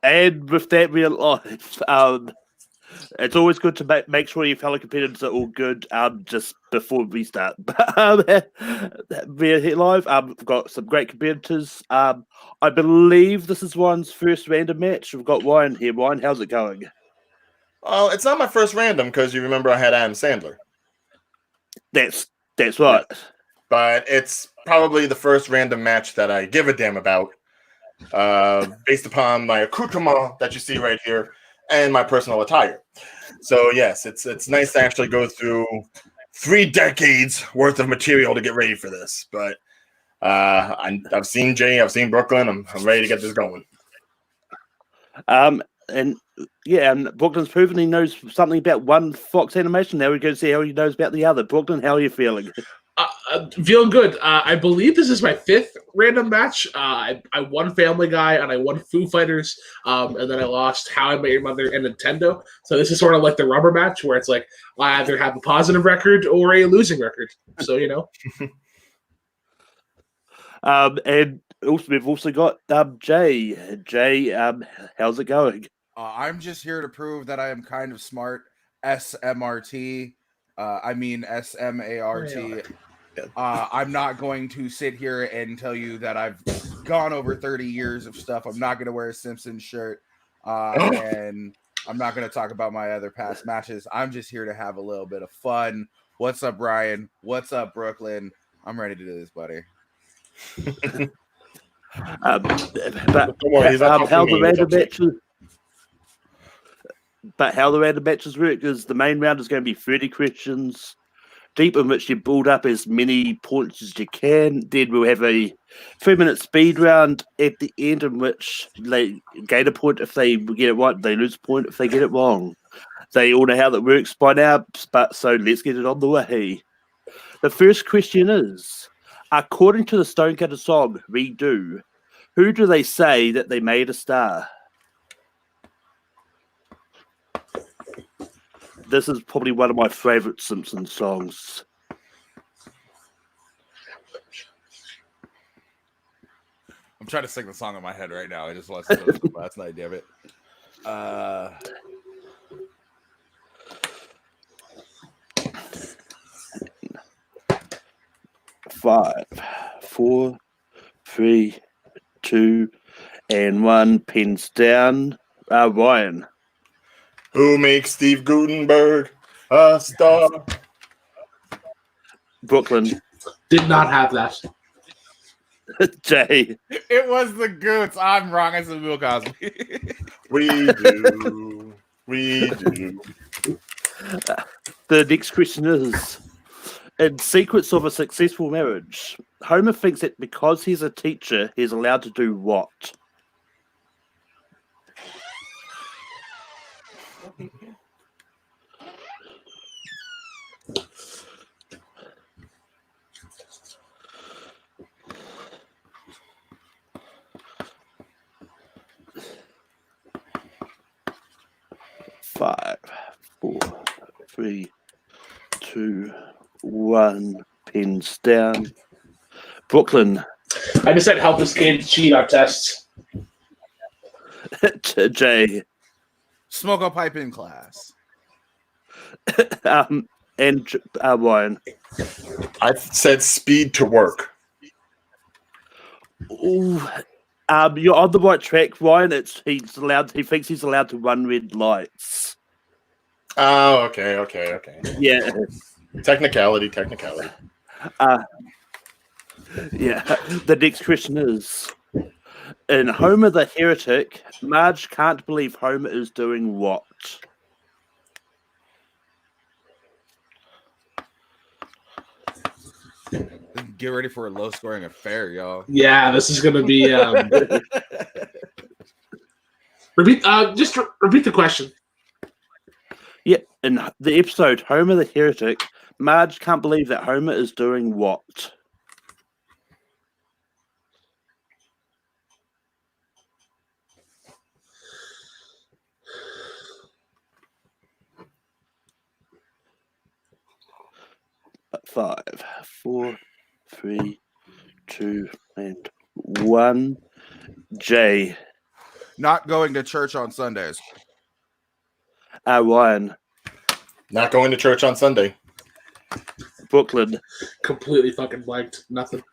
And with that, real life, it's always good to make sure your fellow competitors are all good just before we start. We're here live. We've got some great competitors. I believe this is Ryan's first random match. We've got Ryan here. Ryan, how's it going? Well, it's not my first random because you remember I had Adam Sandler. That's right. Yeah. But it's probably the first random match that I give a damn about, based upon my accoutrement that you see right here and my personal attire. So yes, it's nice to actually go through 3 decades worth of material to get ready for this. But I've seen Jay, I've seen Brooklyn. I'm ready to get this going. And Brooklyn's proven he knows something about one Fox animation. Now we're going to see how he knows about the other. Brooklyn, how are you feeling? Feeling good. I believe this is my 5th random match. I won Family Guy and I won Foo Fighters, and then I lost How I Met Your Mother and Nintendo. So this is sort of like the rubber match where it's like I either have a positive record or a losing record. So And also we've also got Jay. Jay, how's it going? I'm just here to prove that I am kind of smart. SMRT. I mean SMART. I'm not going to sit here and tell you that I've gone over 30 years of stuff. I'm not going to wear a Simpsons shirt. And I'm not going to talk about my other past matches. I'm just here to have a little bit of fun. What's up, Brian? What's up, Brooklyn? I'm ready to do this, buddy. How the random matches work is the main round is going to be 30 questions deep, in which you build up as many points as you can. Then we'll have a 3-minute speed round at the end, in which they gain a point if they get it right, they lose a point if they get it wrong. They all know how that works by now, but so let's get it on the way. The first question is, according to the Stonecutter song Redo, who do they say that they made a star? This is probably one of my favorite Simpsons songs. I'm trying to sing the song in my head right now. I just listened to it last night, damn it. 5, 4, 3, 2, and 1. Pins down. Ryan. Who makes Steve Gutenberg a star? Brooklyn. Did not have that. Jay. It was the Goots. I'm wrong. I said Bill Cosby. We do. We do. The next question is, in Secrets of a Successful Marriage, Homer thinks that because he's a teacher, he's allowed to do what? Five, 4, 3, 2, 1. Pins down. Brooklyn. I just said help this kid cheat on tests. Jay. Smoke a pipe in class. And Ryan. I said speed to work. Ooh, you're on the right track, Ryan. He thinks he's allowed to run red lights. Oh, okay. Yeah. Technicality. Yeah. The next question is, in Homer the Heretic, Marge can't believe Homer is doing what? Get ready for a low-scoring affair, y'all. Yeah, this is going to be... repeat the question. Yeah, in the episode Homer the Heretic, Marge can't believe that Homer is doing what? Five, 4, 3, 2, and 1. Jay. Not going to church on Sundays. Ryan. Not going to church on Sunday. Brooklyn. Completely fucking blanked. Nothing.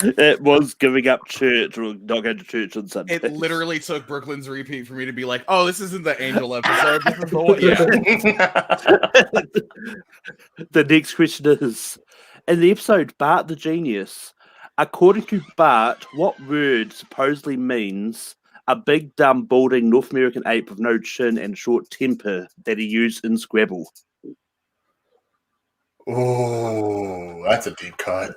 It was giving up church or not going to church on Sunday. It literally took Brooklyn's repeat for me to be like, oh, this isn't the Angel episode. This is the one. Yeah. The next question is, in the episode Bart the Genius, according to Bart, what word supposedly means a big, dumb, balding North American ape with no chin and short temper that he used in Scrabble? Oh, that's a deep cut.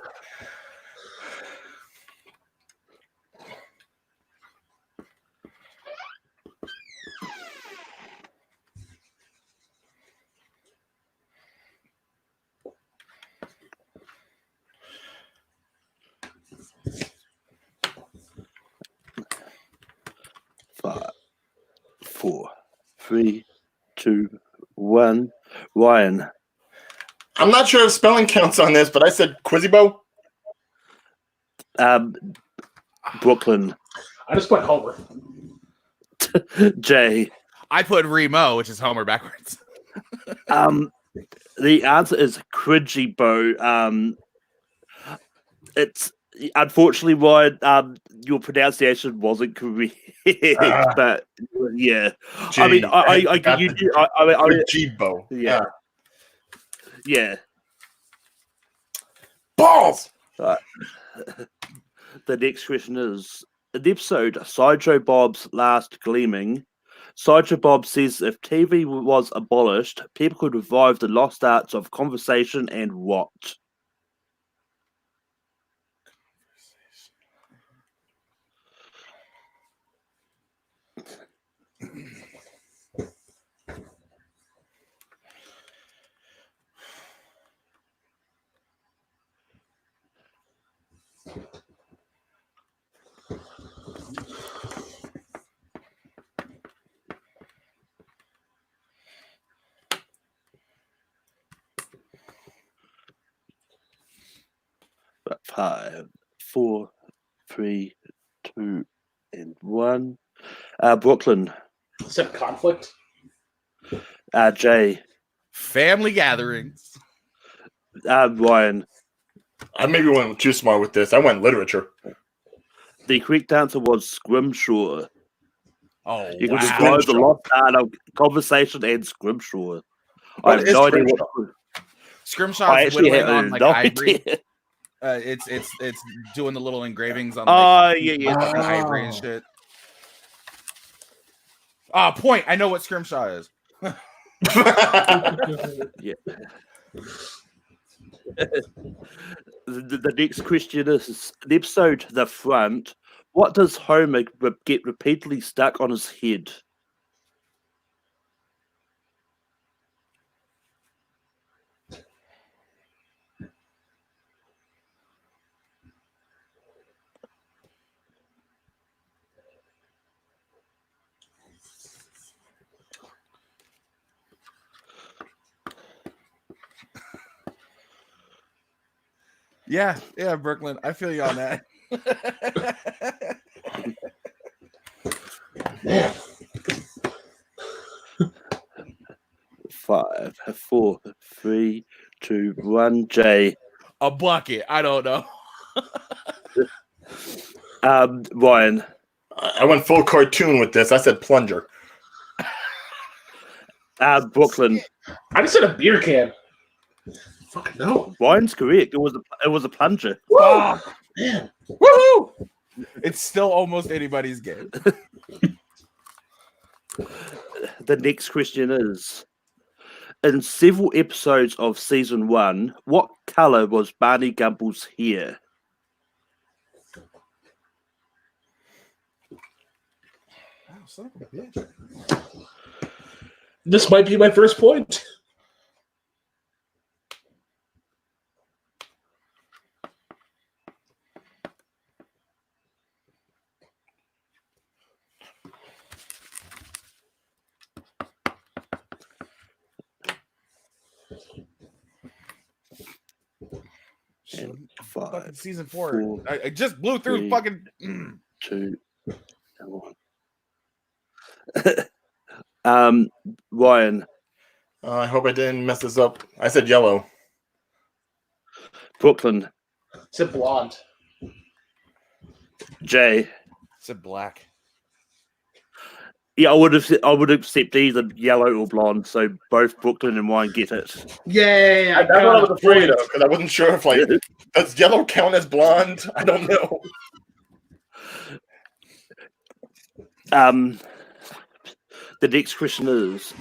Five, 4, 3, 2, 1. Ryan. I'm not sure if spelling counts on this, but I said Quizzibo. Brooklyn. I just put Homer. Jay. I put Remo, which is Homer backwards. The answer is Quidgibo. It's unfortunately why your pronunciation wasn't correct, but yeah. Gee, I mean, I Quizzibo. yeah. Yeah. Balls. The next question is, in the episode Sideshow Bob's Last Gleaming, Sideshow Bob says if TV was abolished, people could revive the lost arts of conversation and what? Five, 4, 3, 2, and 1. Brooklyn. Said conflict. Jay. Family gatherings. Ryan. I maybe went too smart with this. I went literature. The correct answer was Scrimshaw. Oh, You can wow. describe the lost art of conversation and Scrimshaw. I What have is no idea Scrimshaw? what. Scrimshaw's I actually whittling have on like no ivory. idea. It's doing the little engravings on. Oh, Like, yeah. fucking ivory and shit. Point. I know what Scrimshaw is. Yeah. The next question is, in the episode The Front, what does Homer get repeatedly stuck on his head? Yeah, Brooklyn. I feel you on that. Man. 5, 4, 3, 2, 1. Jay. A bucket. I don't know. Ryan. I went full cartoon with this. I said plunger. Brooklyn. I just said a beer can. Fucking no. Ryan's correct. It was a plunger. Oh, man. Woohoo! It's still almost anybody's game. The next question is, in several episodes of season 1, what color was Barney Gumble's hair? Oh, son of a bitch. This might be my first point. And 5, Fucking season 4. four, I just blew through 3, fucking. 2, Ryan, I hope I didn't mess this up. I said yellow. Brooklyn, It's a blonde. Jay. Said black. Yeah, I would accept either yellow or blonde, so both Brooklyn and Ryan get it. Yay! That's what I was afraid of because I wasn't sure if does yellow count as blonde? I don't know. The next question is: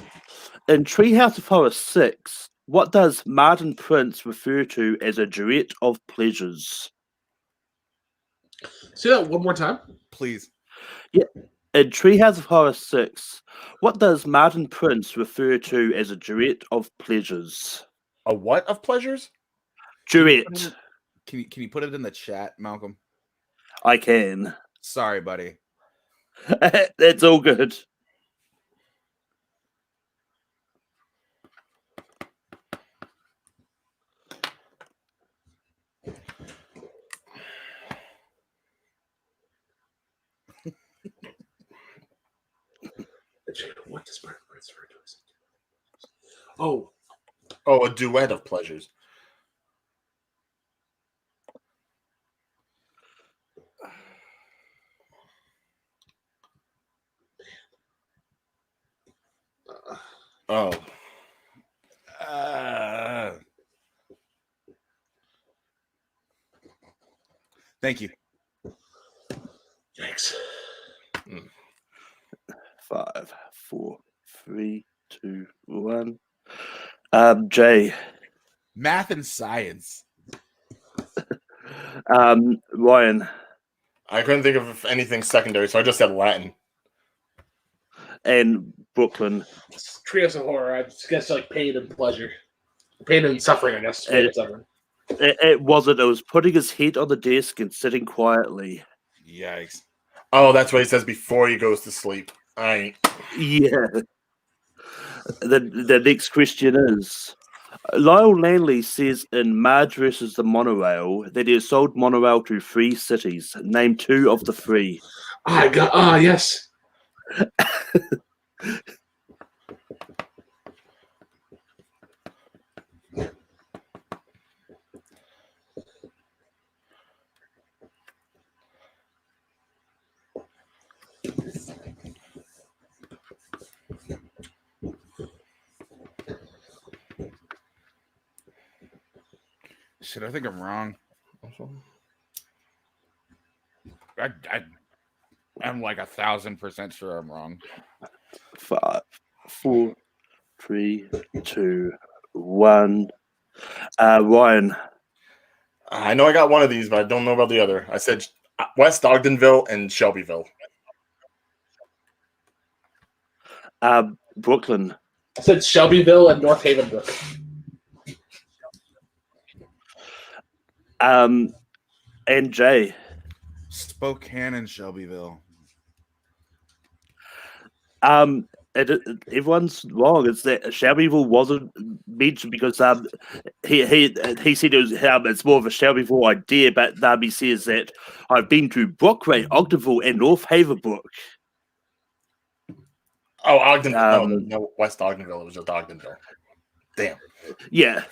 in Treehouse of Horror 6, what does Martin Prince refer to as a duet of pleasures? Say that one more time. Please. In Treehouse of Horror 6, what does Martin Prince refer to as a duet of pleasures? A what of pleasures? Duet. Can you put it in the chat, Malcolm? I can. Sorry, buddy. That's all good. What does Martin Prince refer to as? Oh, Oh, a duet of pleasures. Oh. Thank you. yikes! 5, 4, 3, 2, 1. Jay. Math and science. Ryan. I couldn't think of anything secondary, so I just said Latin. And Brooklyn. Treehouse of Horror. I guess like pain and pleasure, pain and suffering. I guess pain and suffering. It wasn't. It was putting his head on the desk and sitting quietly. Yikes. Oh, that's what he says before he goes to sleep. Yeah. The next question is: Lyle Lanley says in Marge versus the Monorail that he has sold monorail to 3 cities. Name 2 of the 3. I got. Yes. Shit, I think I'm wrong. I'm like 1,000% sure I'm wrong. 5, 4, 3, 2, 1. Ryan. I know I got one of these, but I don't know about the other. I said West Ogdenville and Shelbyville. Brooklyn. I said Shelbyville and North Havenbrook. And Jay. Spokane and Shelbyville. Everyone's wrong. It's that Shelbyville wasn't mentioned because he said it's more of a Shelbyville idea, but he says that I've been to Brockway, Ogdenville, and North Haverbrook. Oh, Ogdenville. No, West Ogdenville. It was just Ogdenville. Damn. Yeah.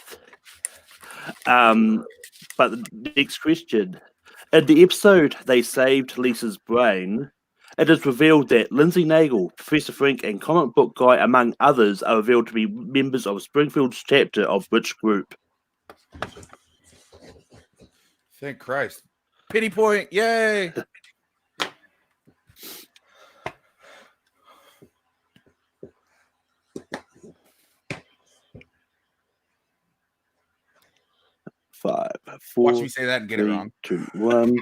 But the next question. In the episode They Saved Lisa's Brain, it is revealed that Lindsay Nagel, Professor Frink, and comic book guy, among others, are revealed to be members of Springfield's chapter of which group? Thank Christ. Pity point. Yay. Five, 4, Watch me say that and get 3, it wrong. 2, 1.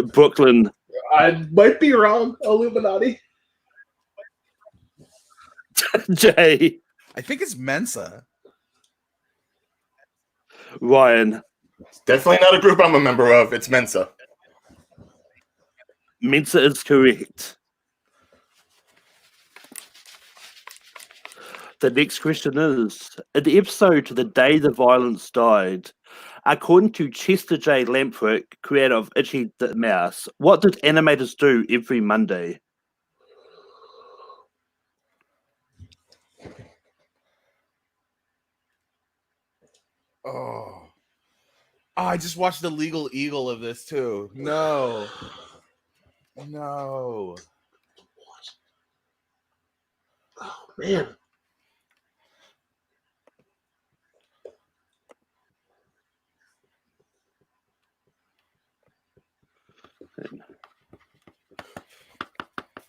Brooklyn. I might be wrong. Illuminati. Jay. I think it's Mensa. Ryan. It's definitely not a group I'm a member of. It's Mensa. Mensa is correct. The next question is, in the episode The Day the Violence Died, according to Chester J. Lamprick, creator of Itchy the Mouse, what did animators do every Monday? Oh. I just watched the Legal Eagle of this too. No. Oh man.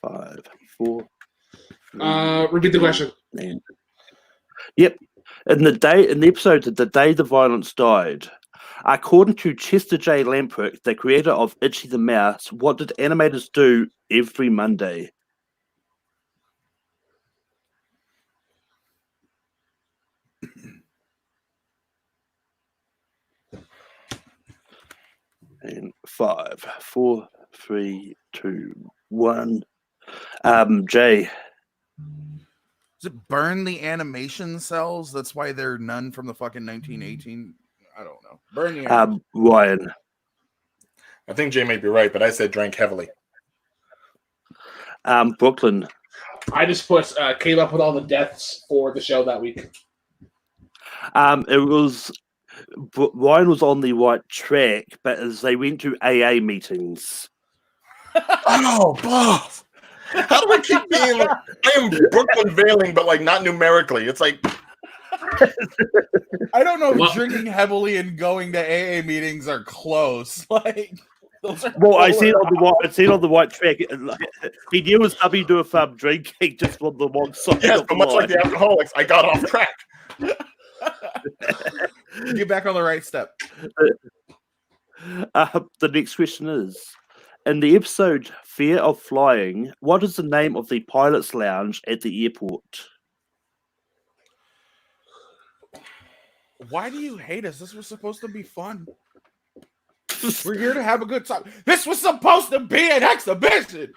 Five, four. Repeat the question. And, yep. In the episode The Day the Violence Died, according to Chester J. Lamprick, the creator of Itchy the Mouse, what did animators do every Monday? And 5, 4, 3, 2, 1. Jay. Does it burn the animation cells? That's why they're none from the fucking 1918. I don't know. Burn the animation. Ryan. I think Jay may be right, but I said drank heavily. Brooklyn. I just came up with all the deaths for the show that week. It was Ryan was on the right track, but as they went to AA meetings. Oh, Bob! How do I keep being like I am Brooklyn veiling, but like not numerically? It's like I don't know if Well- drinking heavily and going to AA meetings are close. Like, those are Well, I said polar on the right track. He knew it was something to do with drinking, just on the wrong side. yes, of but the much like line. the alcoholics, I got off track. Get back on the right step. The next question is: in the episode "Fear of Flying," what is the name of the pilot's lounge at the airport? Why do you hate us? This was supposed to be fun. We're here to have a good time. This was supposed to be an exhibition.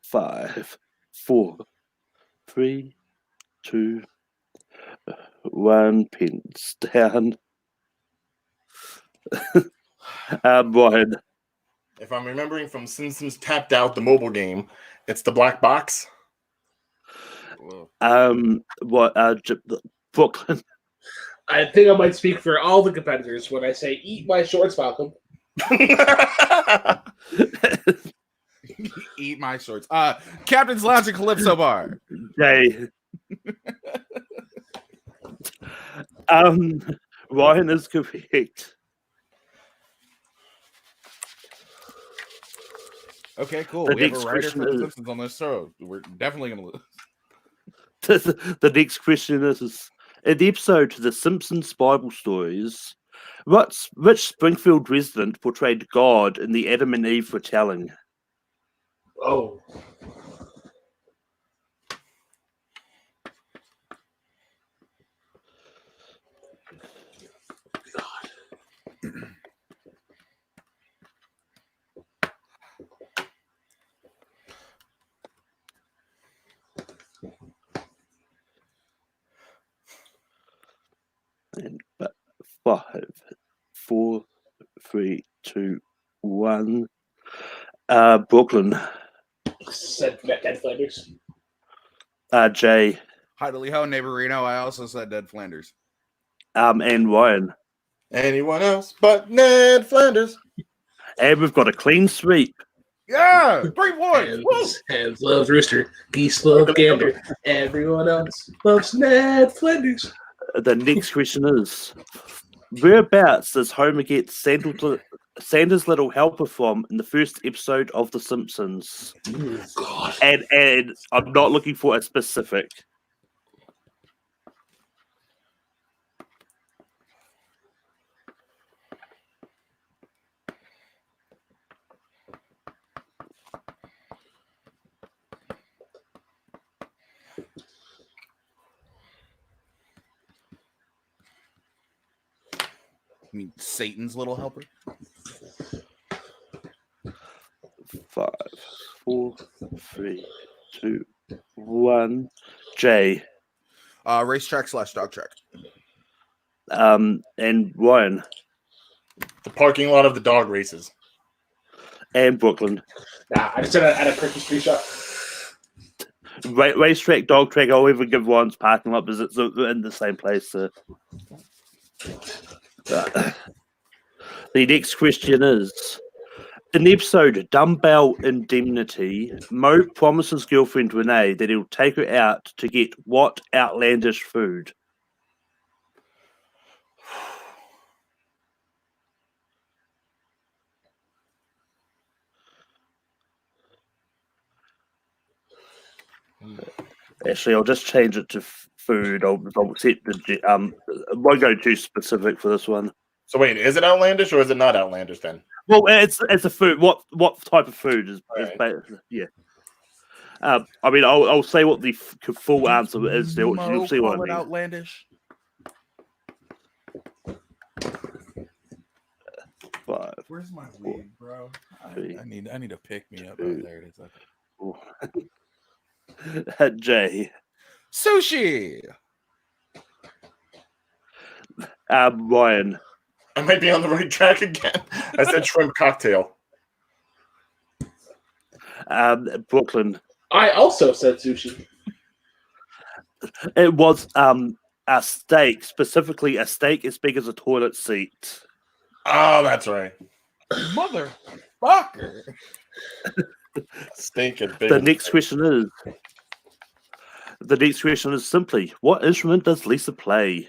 5, 4, 3, 2, 1. Pins down. Ryan. If I'm remembering from Simpsons Tapped Out, the mobile game, it's the black box. Brooklyn. I think I might speak for all the competitors when I say eat my shorts, Malcolm. Eat my shorts. Captain's Lounge and Calypso Bar. Jay. Ryan is correct. Okay, cool. The We have a next writer question for the is- Simpsons on this show. We're definitely going to lose. The next question is: in the episode The Simpsons Bible Stories, which Springfield resident portrayed God in the Adam and Eve retelling? Oh. And 5, 4, 3, 2, 1. Brooklyn. Said Ted Flanders. Jay. Hi to Leho, neighbor Reno. I also said Dead Flanders. And Ryan. Anyone else but Ned Flanders? And we've got a clean sweep. Yeah! 3 points! Woo! Hens loves Rooster. Geese love Gander. Everyone else loves Ned Flanders. The next question is: whereabouts does Homer get Santa's little helper from in the first episode of The Simpsons? Oh, God. And I'm not looking for a specific. I mean, Satan's little helper. 5, 4, 3, 2, 1. Jay. Racetrack / dog track. And Ryan. The parking lot of the dog races. And Brooklyn. Nah, I just said at a Christmas screenshot. Racetrack, dog track, I'll even give one's parking lot because it's in the same place. So. The next question is, in the episode Dumbbell Indemnity, Mo promises girlfriend Renee that he'll take her out to get what outlandish food? Actually, I'll just change it to food. I'll set the I won't go too specific for this one. So wait, is it outlandish or is it not outlandish then? Well, it's a food. What type of food is Right. yeah. I mean, I'll say what the full answer is. You'll see what I mean. Outlandish. 5. Where's my weed, bro? Three. I need to pick me up. Oh, there it is. Okay. Jay. Sushi. Ryan. I might be on the right track again. I said shrimp cocktail. Brooklyn. I also said sushi. It was a steak, specifically a steak as big as a toilet seat. Oh, that's right. Motherfucker. Steak and big. The next question is simply, what instrument does Lisa play?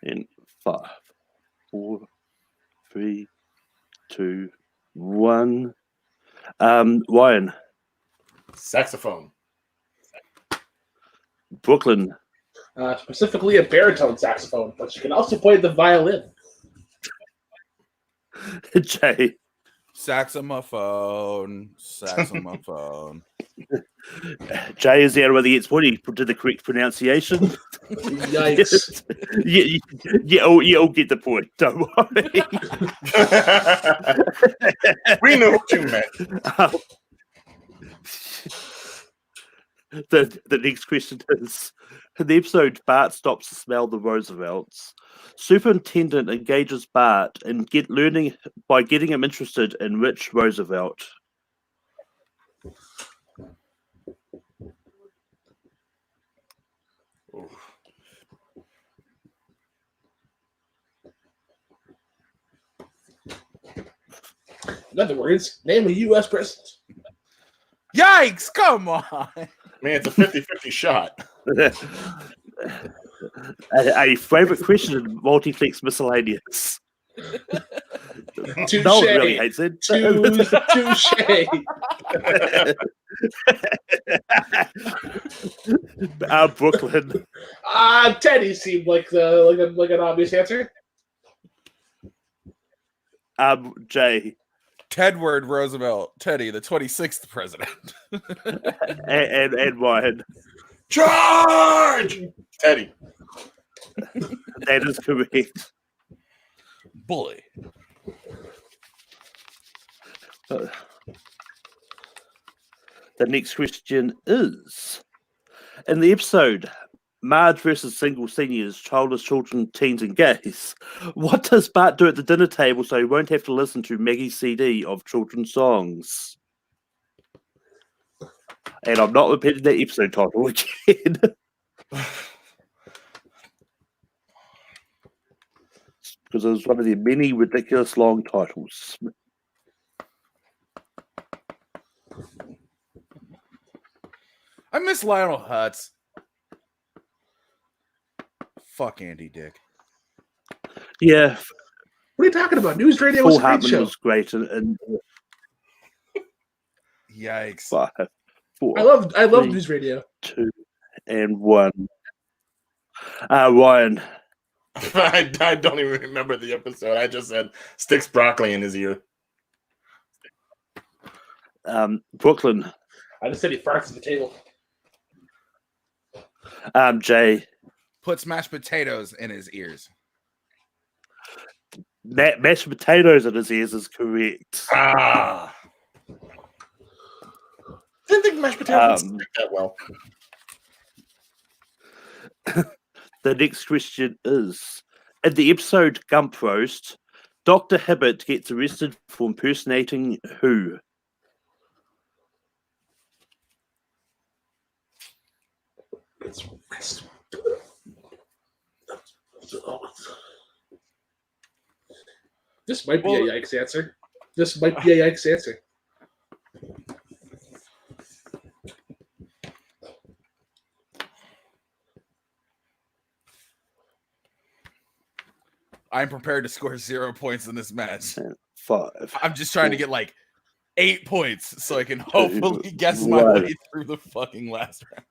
In 5, 4, 3, 2, 1. Ryan. Saxophone. Brooklyn. Specifically a baritone saxophone, but she can also play the violin. Jay. Saxophone. Jay is the only one that gets point. He did the correct pronunciation. Yikes. You all get the point. Don't worry. We know what you meant. The next question is, in the episode Bart stops to smell the Roosevelts, Superintendent engages Bart in learning by getting him interested in which Roosevelt. In other words, name a U.S. president. Yikes! Come on. Man, it's a 50-50 shot. a favorite question in multiplex miscellaneous. Touche. No one really hates it. Touche. Brooklyn. Teddy seemed like an obvious answer. Jay. Tedward Roosevelt, Teddy, the 26th president. and Ryan. Charge! Teddy. That is correct. Bully. The next question is, in the episode Marge versus Single Seniors, Childless Children, Teens and Gays, what does Bart do at the dinner table so he won't have to listen to Maggie's CD of children's songs? And I'm not repeating that episode title again. Because it was one of their many ridiculous long titles. I miss Lionel Hutz. Fuck Andy Dick. Yeah. What are you talking about? News Radio Paul was a great Hartman show. was great. And Yikes. 5, 4. I love Three. News Radio. 2 and 1. Ryan. I don't even remember the episode. I just said sticks broccoli in his ear. Brooklyn. I just said he farts at the table. Jay. Puts mashed potatoes in his ears. Mashed potatoes in his ears is correct. Ah. Didn't think mashed potatoes would stick that well. The next question is: in the episode Gump Roast, Dr. Hibbert gets arrested for impersonating who? This might be a yikes answer. This might be a yikes answer. I'm prepared to score 0 points in this match. 5. I'm just trying to get like 8 points so I can hopefully guess my way through the fucking last round.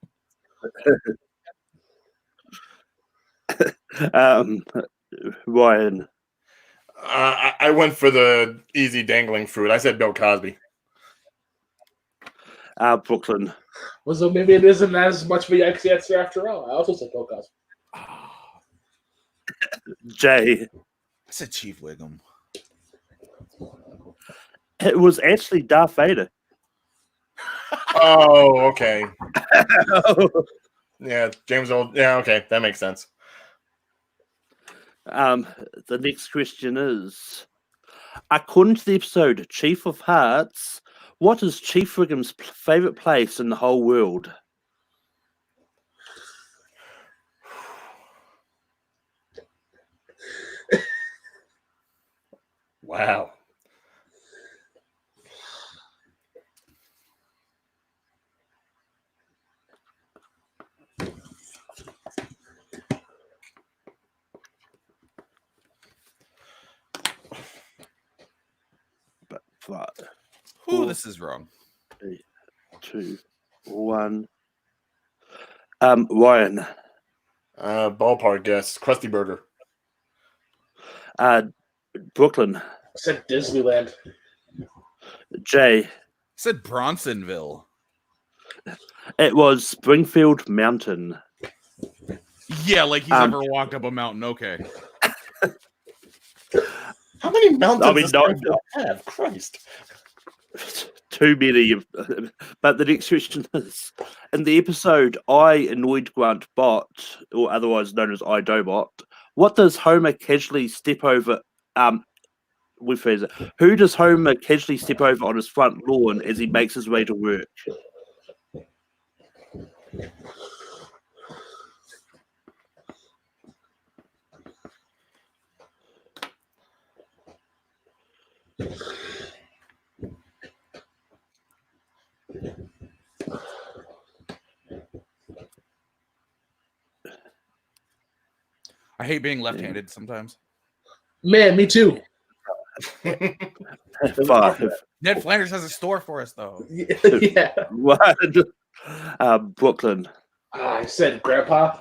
Ryan. I went for the easy dangling fruit. I said Bill Cosby. Brooklyn. Well, so maybe it isn't as much of a yikes answer after all. I also said Bill Cosby. Jay. I said Chief Wiggum. It was actually Darth Vader. Oh, okay. Yeah, James Old. Yeah, okay, that makes sense. The next question is: according to the episode Chief of Hearts, what is Chief Wiggum's favorite place in the whole world? Wow. Five, Ooh, this is wrong. 3, 2, 1. Ryan. Ballpark guess. Krusty Burger. Brooklyn. I said Disneyland. Jay. I said Bronsonville. It was Springfield Mountain. Yeah, like he's ever walked up a mountain. Okay. How many mountains does not Springfield have? Christ. Too many. But the next question is: in the episode I Annoyed Grunt Bot, or otherwise known as I Dobot, what does Homer casually step over? Rephrase it. Who does Homer casually step over on his front lawn as he makes his way to work? I hate being left-handed sometimes. Man, me too. 5. Ned Flanders has a store for us, though. Yeah. 1. Brooklyn. I said Grandpa.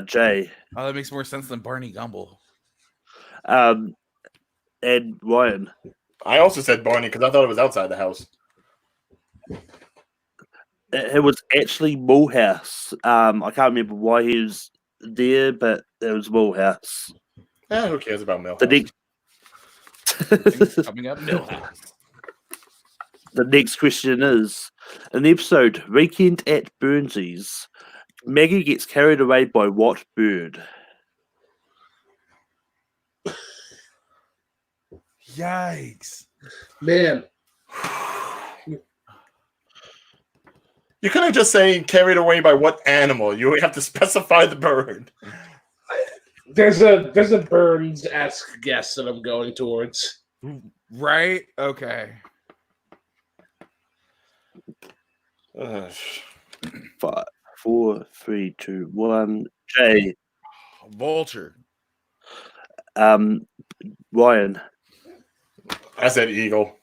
Jay. Oh, that makes more sense than Barney Gumble. And Ryan. I also said Barney because I thought it was outside the house. It was actually Mulhouse. I can't remember why he was there, but it was Mulhouse. Who cares about Milhouse? The next Coming up, Millhouse. The next question is: in the episode Weekend at Burnsies, Maggie gets carried away by what bird? Yikes. Man. You couldn't just say carried away by what animal. You have to specify the bird. There's a Burns-esque guess that I'm going towards. Right? Okay. 5, 4, 3, 2, 1. Jay. Vulture. Ryan. I said eagle.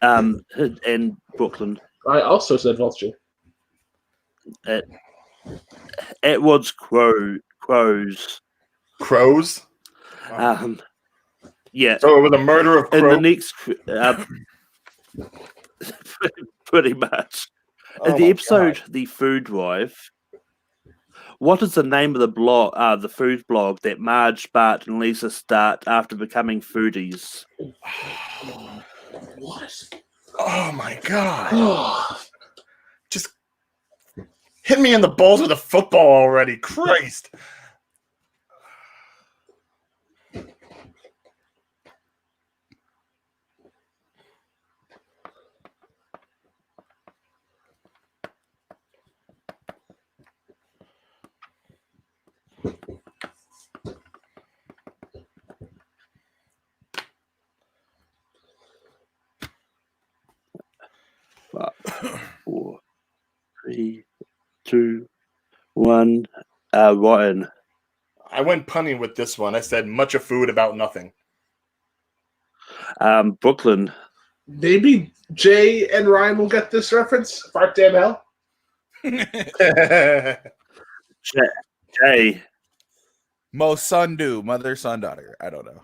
And Brooklyn. I also said vulture. It was crows. Crows? Yeah. So it was a murder of crows? And the next... pretty much. In the episode The Food Drive, What is the name of the blog, the food blog that Marge, Bart, and Lisa start after becoming foodies? What? Oh my god! Oh, Just hit me in the balls with a football already, Christ! Five, 4, 3, 2, 1. Ryan. I went punny with this one. I said much of food about nothing. Brooklyn. maybe Jay and Ryan will get this reference. Fart damn hell. Jay. Most son do, mother, son, daughter. I don't know.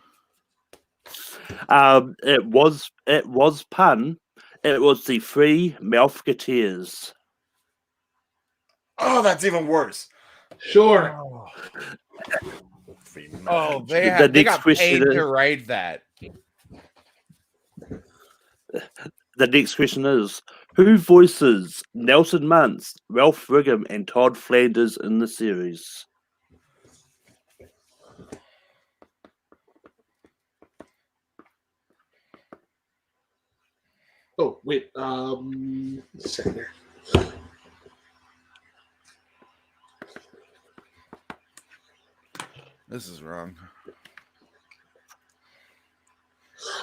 It was pun. It was the Three Mouthketeers. Oh, that's even worse. Sure. Oh, The they next got question paid is- to write that. The next question is: who voices Nelson Muntz, Ralph Wiggum, and Todd Flanders in the series? Oh, wait. Let's see here. This is wrong.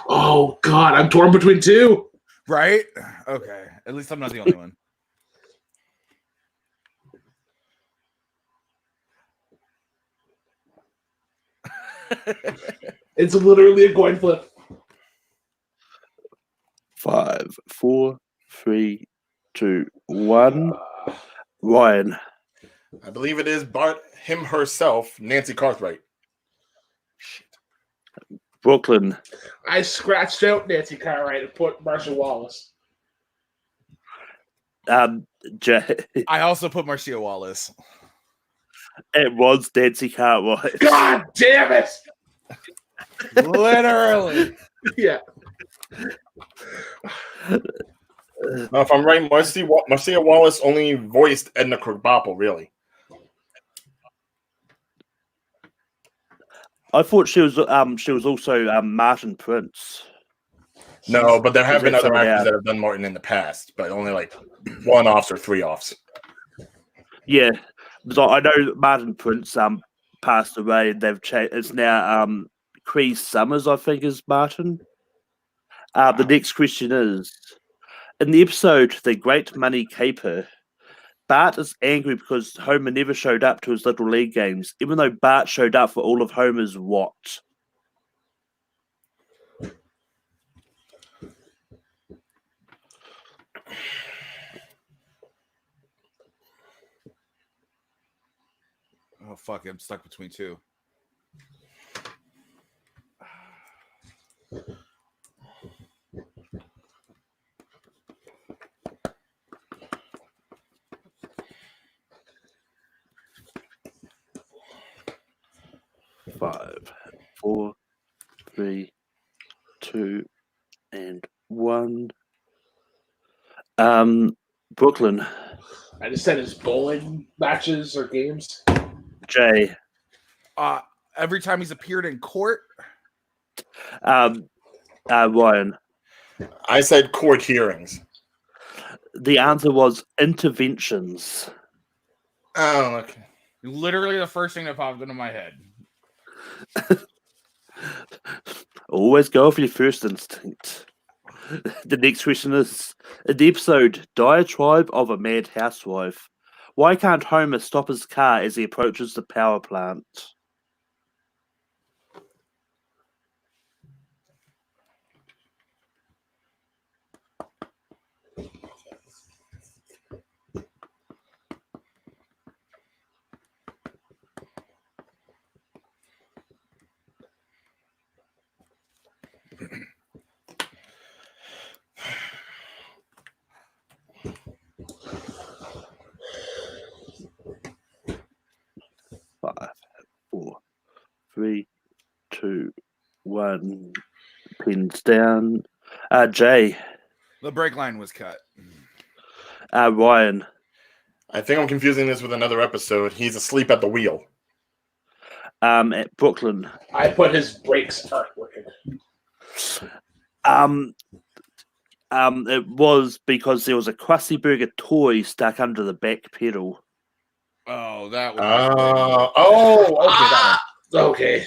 Oh, God. I'm torn between two. Right? Okay. At least I'm not the only one. It's literally a coin flip. 5, 4, 3, 2, 1. Ryan. I believe it is Bart, him, herself, Nancy Cartwright. Brooklyn. I scratched out Nancy Cartwright and put Marshall Wallace. Jay. I also put Marcia Wallace. It was Nancy Cartwright. God damn it! Literally. Yeah. Now, if I'm right, Marcia Wallace only voiced Edna Krabappel, really. I thought she was also Martin Prince. No, but there have Is been that other somebody actors else? that have done Martin in the past, but only like 1-offs or 3-offs. Yeah, so I know Martin Prince passed away. And they've changed. It's now Cree Summers, I think, is Martin. The next question is: in the episode "The Great Money Caper," Bart is angry because Homer never showed up to his Little League games, even though Bart showed up for all of Homer's what? Oh, fuck. I'm stuck between two. Five, 4, 3, 2, and 1. Brooklyn. I just said his bowling matches or games. Jay. Every time he's appeared in court. Ryan. I said court hearings. The answer was interventions. Oh, okay. Literally the first thing that popped into my head. Always go for your first instinct. The next question is: in the episode "Diatribe of a Mad Housewife," why can't Homer stop his car as he approaches the power plant? 3, 2, 1. Pins down. Jay. The brake line was cut. Ryan. I think I'm confusing this with another episode. He's asleep at the wheel. At Brooklyn. I put his brakes aren't working. It was because there was a Krusty Burger toy stuck under the back pedal. Oh, that was. Okay.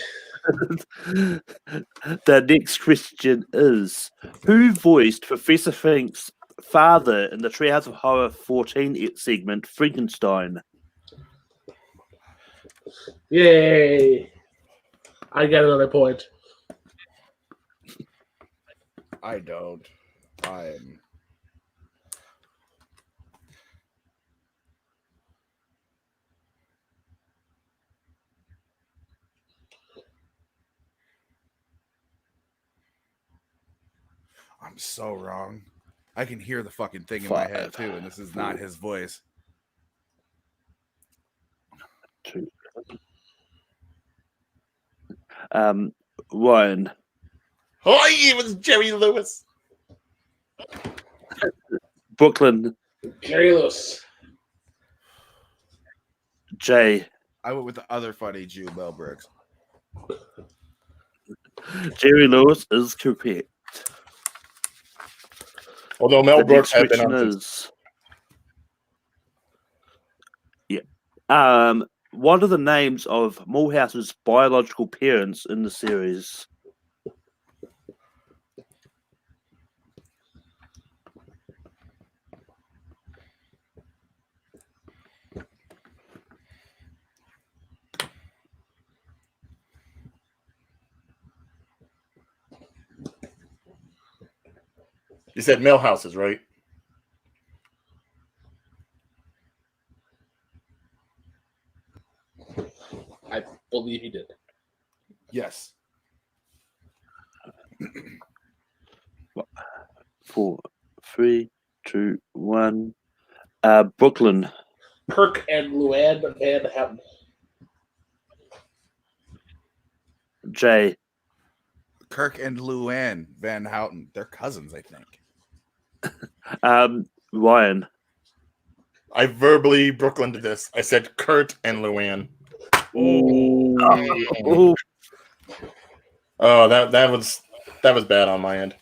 The next question is: who voiced Professor Fink's father in the Treehouse of Horror 14 segment Frankenstein? Yay! I got another point. I don't. I'm so wrong. I can hear the fucking thing in my head too, and this is not his voice. 2. Ryan. Oh, it was Jerry Lewis. Brooklyn. Jerry Lewis. Jay. I went with the other funny Jew, Mel Brooks. Jerry Lewis is correct. Although Mel The Brooks next had been question on. is, what are the names of Mulhouse's biological parents in the series? You said Millhouses, right? I believe he did. Yes. 4, 3, 2, 1. Brooklyn. Kirk and Luann Van Houten. Jay. Kirk and Luann Van Houten. They're cousins, I think. Ryan. I verbally Brooklyned this. I said Kurt and Luann. Ooh. Oh, that was bad on my end.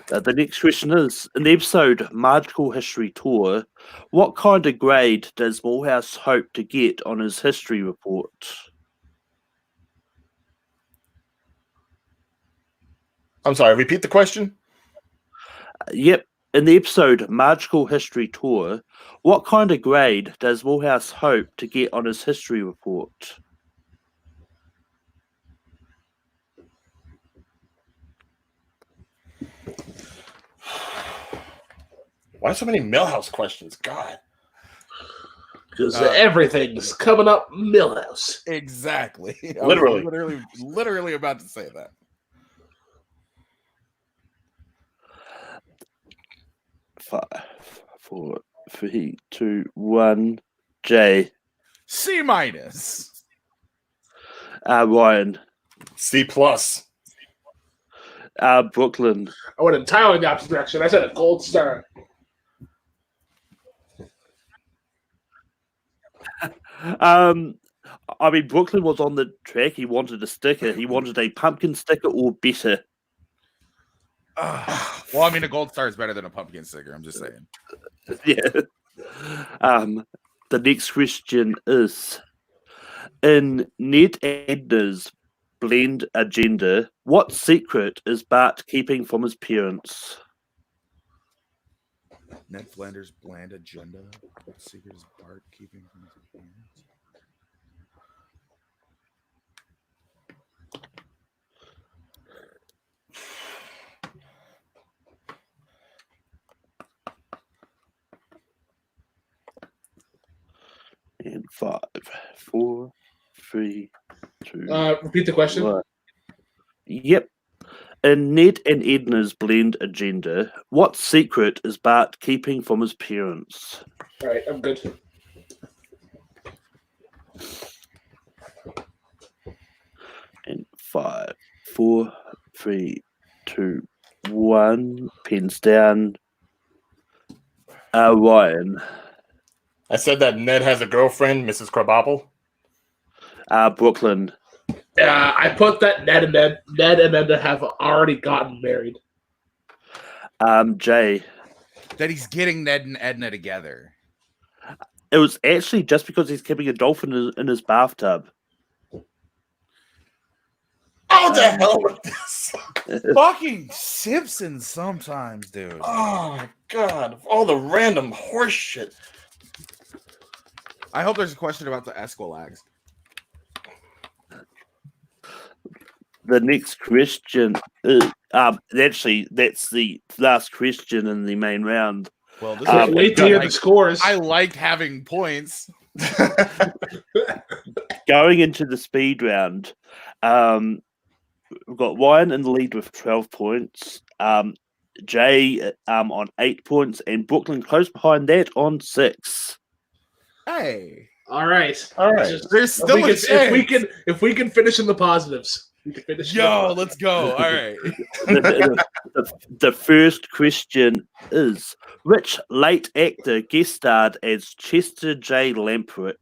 The next question is: in the episode Magical History Tour, what kind of grade does Mulhouse hope to get on his history report? I'm sorry, repeat the question? Yep. In the episode Magical History Tour, what kind of grade does Mulhouse hope to get on his history report? Why so many Millhouse questions? God. Because everything's coming up Millhouse. Exactly. Literally. I was literally about to say that. 5, 4, 3, 2, 1. Jay. C-. Ryan. C+. Brooklyn. I went entirely in the opposite direction. I said a gold star. I mean, Brooklyn was on the track. He wanted a sticker. He wanted a pumpkin sticker or better. Well, I mean, a gold star is better than a pumpkin sticker. I'm just saying. Yeah. The next question is: in Ned and Edna's blend agenda, what secret is Bart keeping from his parents? Ned Flanders' bland agenda. What secret is Bart keeping from his parents? And 5, 4, 3, 2. Repeat the question. 1. Yep. In Ned and Edna's blend agenda, what secret is Bart keeping from his parents? All right, I'm good. 5, 4, 3, 2, 1. Pins down. Ryan. I said that Ned has a girlfriend, Mrs. Krabappel. Brooklyn. I put that Ned and Edna have already gotten married. Jay. That he's getting Ned and Edna together. It was actually just because he's keeping a dolphin in his bathtub. Oh, the hell with this! Fucking Simpsons sometimes, dude. Oh my god! All the random horse shit. I hope there's a question about the Esquilax. The next question is actually that's the last question in the main round. Well, this Can't is wait to hear the scores. I liked having points. Going into the speed round, we've got Ryan in the lead with 12 points. Jay on 8 points, and Brooklyn close behind that on 6. Hey, All right. There's still a chance. If we can finish in the positives, we can finish. Yo, let's go. All right. The first question is: which late actor guest starred as Chester J. Lamprick?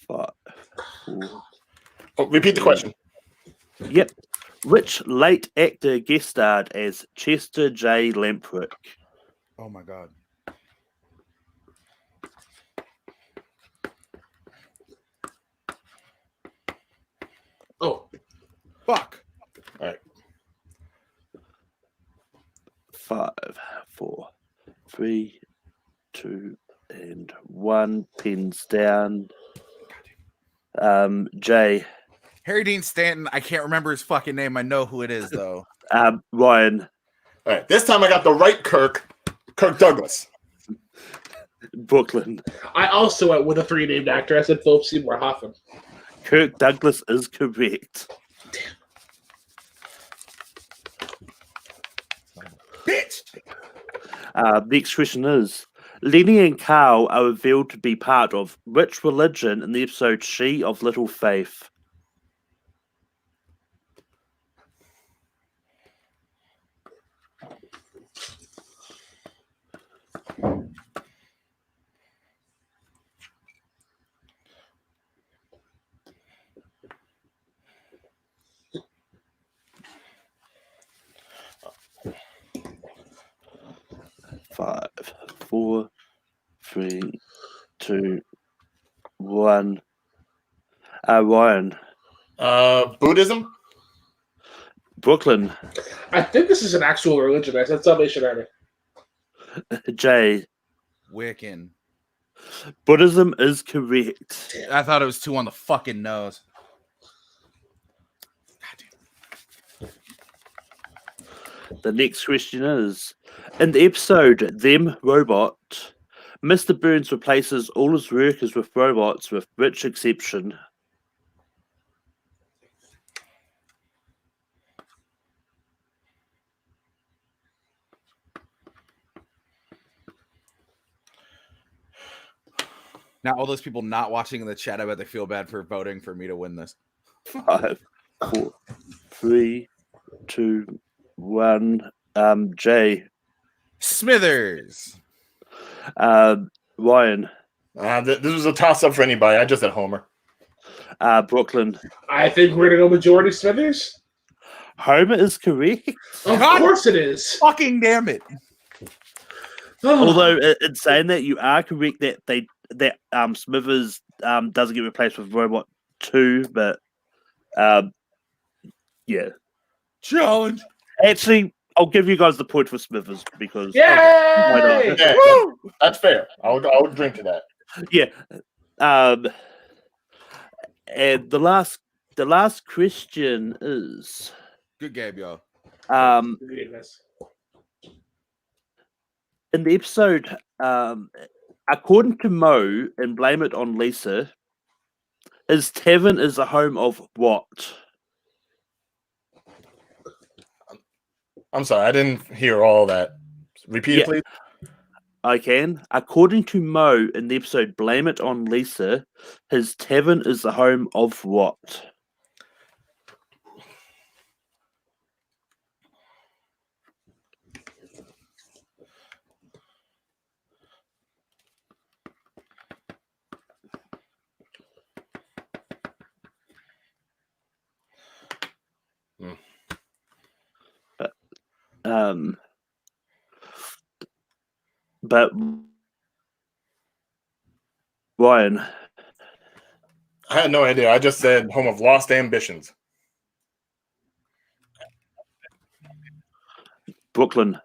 Five, 4. Oh, repeat the question. Yep. Which late actor guest starred as Chester J. Lamprick? Oh my god. Oh, Fuck. All right. 5, 4, 3, 2, and 1. Pins down. Jay. Harry Dean Stanton. I can't remember his fucking name. I know who it is though. Ryan. All right. This time I got the right Kirk Douglas. Brooklyn. I also went with a 3 named actor. I said Philip Seymour Hoffman. Kirk Douglas is correct. Bitch. Next question is: Lenny and Carl are revealed to be part of which religion in the episode She of Little Faith? Five, 4, 3, 2, 1. Ryan. Buddhism. Brooklyn. I think this is an actual religion. I said Salvation Army. Jay. Wiccan. Buddhism is correct. I thought it was 2 on the fucking nose. The next question is: in the episode Them Robot, Mr. Burns replaces all his workers with robots with which exception? Now, all those people not watching in the chat, I bet they feel bad for voting for me to win this. 5, 4, 3, 2, 1. Jay. Smithers. Ryan. This was a toss-up for anybody. I just said Homer. Brooklyn. I think we're gonna go majority Smithers. Homer is correct. Of God course it is. Fucking damn it. Although in saying that, you are correct that Smithers doesn't get replaced with Robot 2, but yeah. Challenge. Actually, I'll give you guys the point for Smithers because Yay! why not? Yeah, that's fair. I'll drink to that. Yeah. And the last question is Good game, yo. Yes. in the episode, according to Mo, and Blame It on Lisa, his tavern is the home of what? I'm sorry, I didn't hear all that. Repeat it, Yeah. please. I can. According to Mo in the episode Blame It on Lisa, his tavern is the home of what? But Ryan, I had no idea. I just said home of lost ambitions. Brooklyn.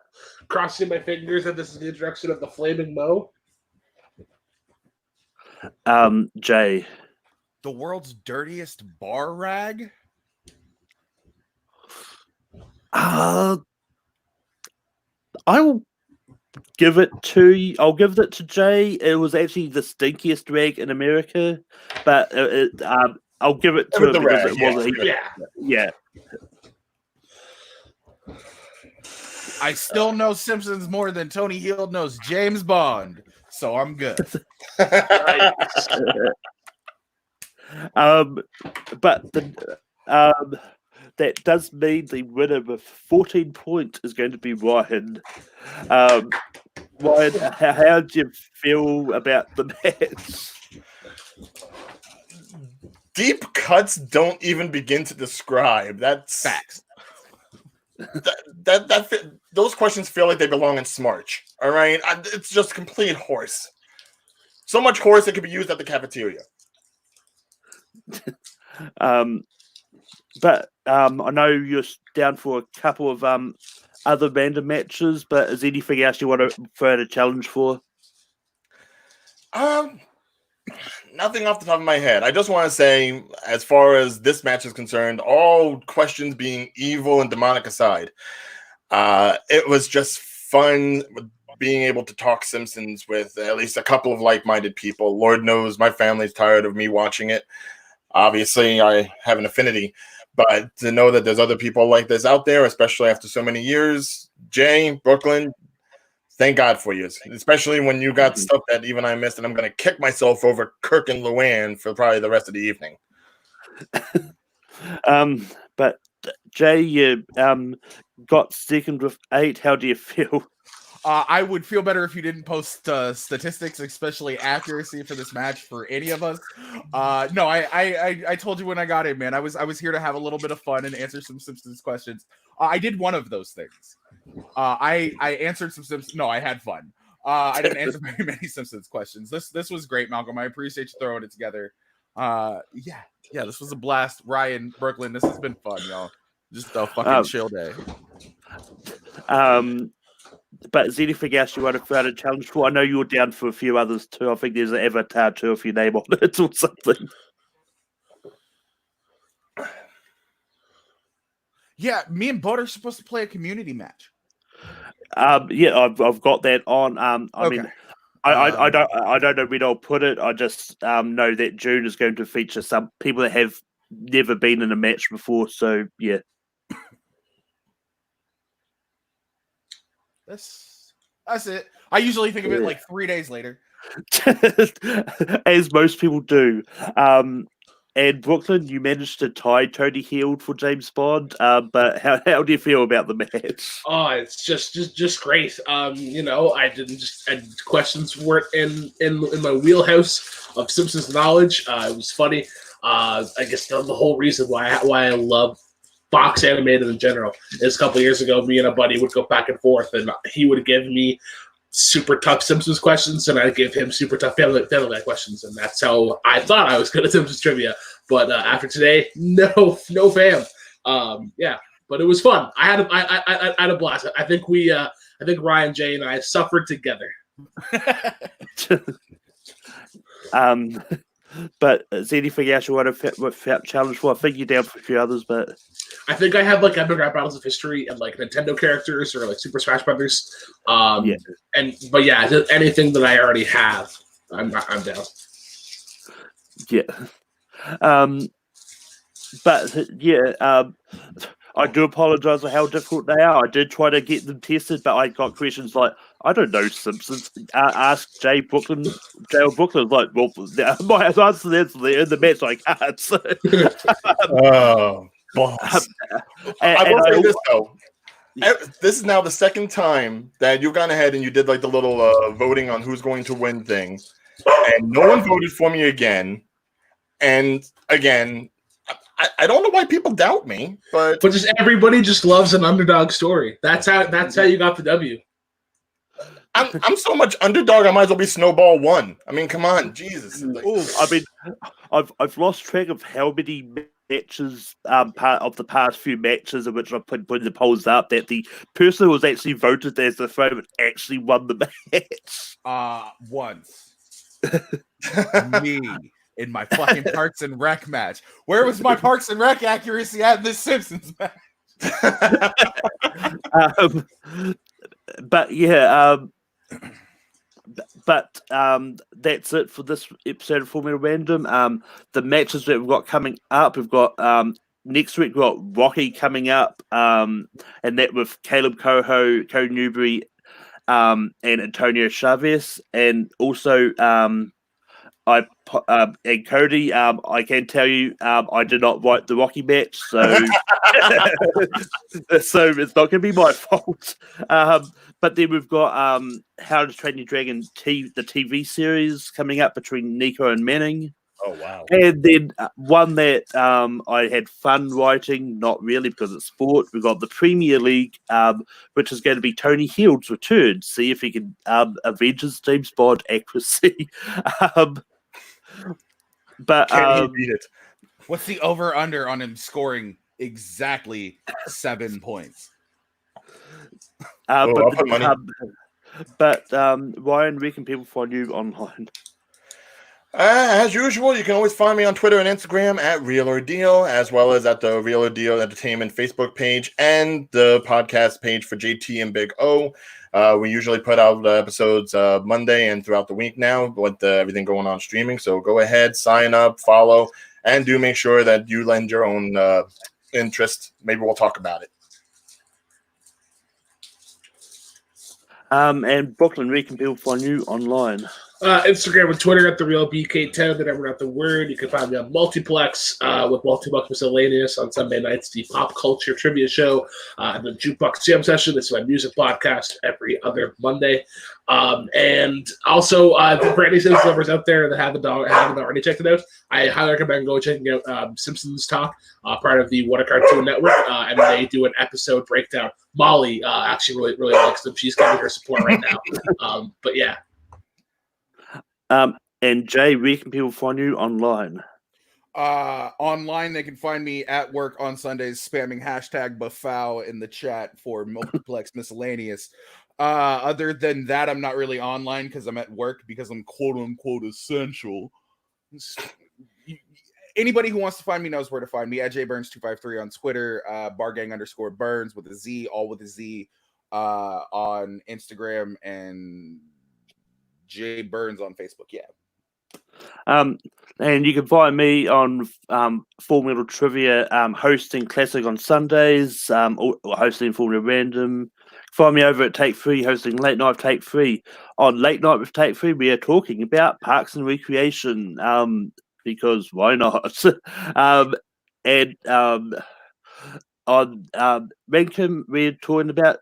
Crossing my fingers that this is the introduction of the Flaming Mo. Jay. The world's dirtiest bar rag? I'll give it to. I'll give it to Jay. It was actually the stinkiest rag in America, but I'll give it to him because it wasn't. Yeah. I still know Simpsons more than Tony Hield knows James Bond, so I'm good. But that does mean the winner with 14 points is going to be Ryan. Ryan, how do you feel about the match? Deep cuts don't even begin to describe. That's Facts. Those questions feel like they belong in Smarch. All right, it's just complete horse. So much horse it could be used at the cafeteria. But I know you're down for a couple of other random matches, but is there anything else you want to throw a challenge for? Nothing off the top of my head. I just want to say, as far as this match is concerned, all questions being evil and demonic aside, it was just fun being able to talk Simpsons with at least a couple of like-minded people. Lord knows my family's tired of me watching it. Obviously, I have an affinity, but to know that there's other people like this out there, especially after so many years, Jay, Brooklyn, thank God for you, especially when you got stuff that even I missed, and I'm going to kick myself over Kirk and Luann for probably the rest of the evening. But Jay, you got second with 8. How do you feel? I would feel better if you didn't post statistics, especially accuracy for this match for any of us. No, I told you when I got in, man. I was here to have a little bit of fun and answer some Simpsons questions. I did one of those things. I answered some Simpsons. No, I had fun. I didn't answer very many Simpsons questions. This was great, Malcolm. I appreciate you throwing it together. Yeah, this was a blast. Ryan, Brooklyn, this has been fun, y'all. Just a fucking chill day. But is there anything else you want to throw out a challenge for? I know you're down for a few others too. I think there's an Avatar too, if your name on it or something. Yeah, me and Bud are supposed to play a community match. Yeah, I've got that on. I Okay. mean, I don't know when I'll put it. I just know that June is going to feature some people that have never been in a match before. So yeah. That's it. I usually think of it like 3 days later. As most people do. And Brooklyn, you managed to tie Tony Hield for James Bond. But how do you feel about the match? Oh, it's just great. Questions weren't in my wheelhouse of Simpsons knowledge. It was funny. I guess the whole reason why I love Fox animated in general is a couple of years ago, me and a buddy would go back and forth, and he would give me super tough Simpsons questions, and I'd give him super tough Family Guy questions, and that's how I thought I was good at Simpsons trivia. But after today, no fam. Yeah, but it was fun. I had a blast. I think Ryan, Jay, and I suffered together. But is there anything else you want to challenge for? I think you're down for a few others, but I think I have like Epic Rap Battles of History and like Nintendo characters or like Super Smash Brothers. Yeah. But yeah, just anything that I already have, I'm down. yeah. But yeah, I do apologize for how difficult they are. I did try to get them tested, but I got questions like, I don't know Simpsons. Ask Jay Brooklyn. Like, well, my answer that's in the match. I can't. So, Oh, boss. I will say this though. This is now the second time that you've gone ahead and you did like the little voting on who's going to win thing, and no one voted for me again. And again, I don't know why people doubt me, but just everybody just loves an underdog story. That's how you got the W. I'm so much underdog. I might as well be Snowball 1. I mean, come on, Jesus. Like, I mean, I've lost track of how many matches part of the past few matches in which I've put the polls up that the person who was actually voted as the favorite actually won the match. Once. Me. In my fucking Parks and Rec match. Where was my Parks and Rec accuracy at in this Simpsons match? But yeah, that's it for this episode of Formula Random. The matches that we've got coming up, we've got next week we've got Rocky coming up, and that with Caleb Coho, Cody Newberry, and Antonio Chavez, and also and Cody, I can tell you, I did not write the Rocky match, so so it's not going to be my fault. But then we've got How to Train Your Dragon the TV series coming up between Nico and Manning. oh wow! And then one that I had fun writing, not really because it's sport. We've got the Premier League, which is going to be Tony Hield's return. See if he can avenge his James Bond accuracy. But Can he beat it? What's the over-under on him scoring exactly 7 points? I'll put money. Ryan, where can people find you online? As usual, you can always find me on Twitter and Instagram at Real or Deal, as well as at the Real or Deal Entertainment Facebook page and the podcast page for JT and Big O. We usually put out episodes Monday and throughout the week now with everything going on streaming. So go ahead, sign up, follow, and do make sure that you lend your own interest. Maybe we'll talk about it. And Brooklyn, where can people find you online? Instagram and Twitter at the real BK10. The number, not the word. You can find me on Multiplex with Multiplex Miscellaneous on Sunday nights, the pop culture trivia show, and the Jukebox Jam Session. This is my music podcast every other Monday. And also, for any Simpsons lovers out there that haven't already checked it out, I highly recommend go checking out Simpsons Talk, part of the What a Cartoon Network, and they do an episode breakdown. Molly actually really likes them. She's giving her support right now. But yeah. And Jay, where can people find you online? Online, they can find me at work on Sundays, spamming hashtag Bafau in the chat for Multiplex Miscellaneous. Other than that, I'm not really online because I'm at work because I'm quote unquote essential. Anybody who wants to find me knows where to find me at jburns253 on Twitter, bargang_Burns with a Z, all with a Z, on Instagram, and J Burns on Facebook. Yeah. And you can find me on Formula Trivia, hosting Classic on Sundays, or hosting Formula Random. Find me over at Take 3, hosting Late Night with Take 3. On Late Night with Take 3, we are talking about Parks and Recreation, because why not? And on Rankin, we're talking about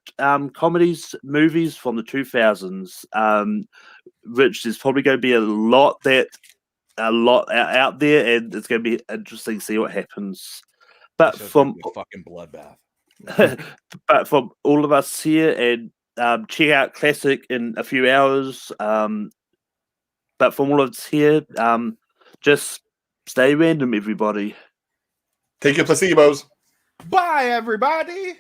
comedies, movies from the 2000s, which is probably going to be a lot out there, and it's going to be interesting to see what happens. But from a fucking bloodbath. but from all of us here, and check out Classic in a few hours. But from all of us here, just stay random, everybody. Take your placebos. Bye, everybody.